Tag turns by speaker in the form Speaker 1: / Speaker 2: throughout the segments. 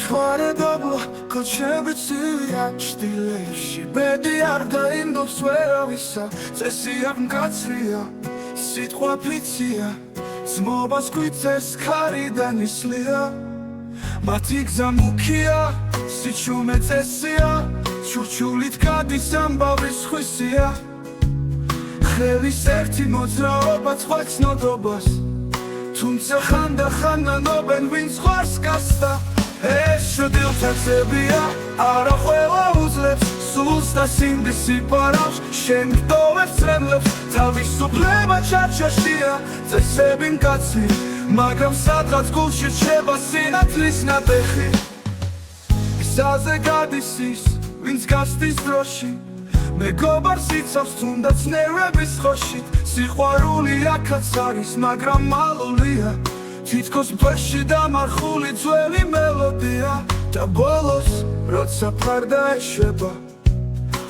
Speaker 1: Тваредобла, кочевиція, штілейші, беді ардаїндо сверавіса, це сіявнкація, сітхва піція, змоба скуйце скаріда ніслія, матік замукія, січуме цесія, чурчулітка дісамбаві схуйсія, ხელი სერთი მოძრაობა ცხვაც ნოდობას თუმცა ხანდახან ნანობენ ვინც ხვარს გასდა ეს შვილთაცებია არა ყველა უძლებს სულს და სინდისი პარავს შენ გტოვებს წრემლებს თავისუფლება ჩარჩოშია წესები მკაცრი მაგრამ სადღაც გულში რჩება სინათლის ნატეხი გზაზე გადის ის ვინც გასდის დროში მეგობარს იცავს თუნდაც ნერვების ხოშით სიყვარული აქაც არის მაგრამ მალულია თითქოს მფერში დამარხული ძველი მელოდია და ბოლოს როცა ფარდა ეშვება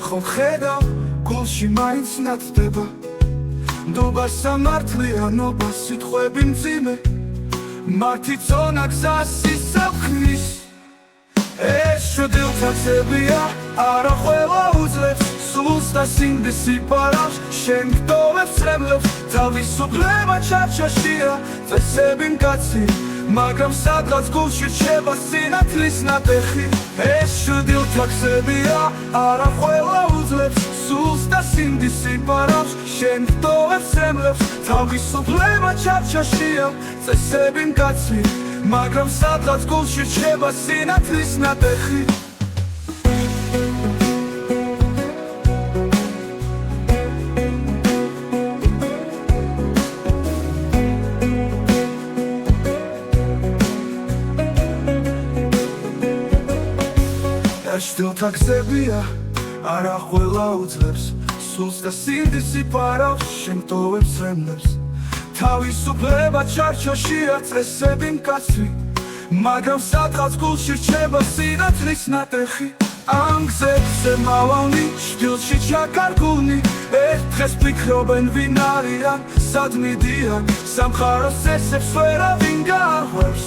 Speaker 1: ხომ ხედავ გულში მაინც ნათდება ნდობა სამართლია ნობა სიტყვები მძიმე მათი წონა გზას ისაფხნის ეს შვილთაცებია არა ყველა უძლებს სულს და სინდისი პარავს შენ გტოვებს წრემლებს თავისუფლება ჩარჩოშია წესები მკაცრი მაგრამ სადღაც გულში რჩება სინათლის ნატეხი ეს შვილთაცებია არა ყველა უძლებს სულს და სინდისი პარავს შენ გტოვებს წრემლებს თავისუფლება ჩარჩოშია წესები მკაცრი მაგრამ სადღაც გულში რჩება სინათლის ნატეხი შვილთაცებია არა ყველა უძლებს სულს და სინდისი პარავს შენ გტოვებს წრემლებს თავისუფლება ჩარჩოშია წესები მკაცრი მაგრამ სადღაც გულში რჩება სინათლის ნატეხი ამ გზებზე მავალი შვილში ჩაკარგულნი ერთ დღეს ფიქრობენ ვინ არიან სად მიდიან სამხაროს წესებს ვერავინ გააღვევს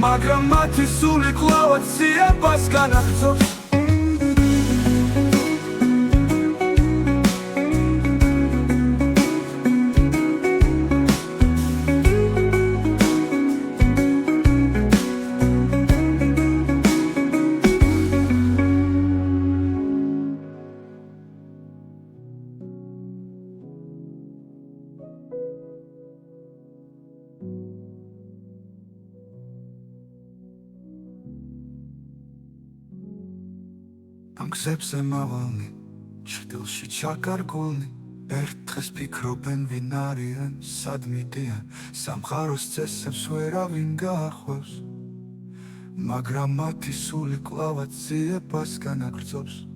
Speaker 1: მაგრამ მათი სული კლავად სიებას განაგრძობს ამ გზებზე მავალი ჩრდილში ჩაკარგულნი ერთ დღეს ფიქრობენ ვინ არიან სად მიდიან სამხაროს წესებს ვერავინ გაახვევს მაგრამ მათი სული კლავად ძიებას განაგრძობს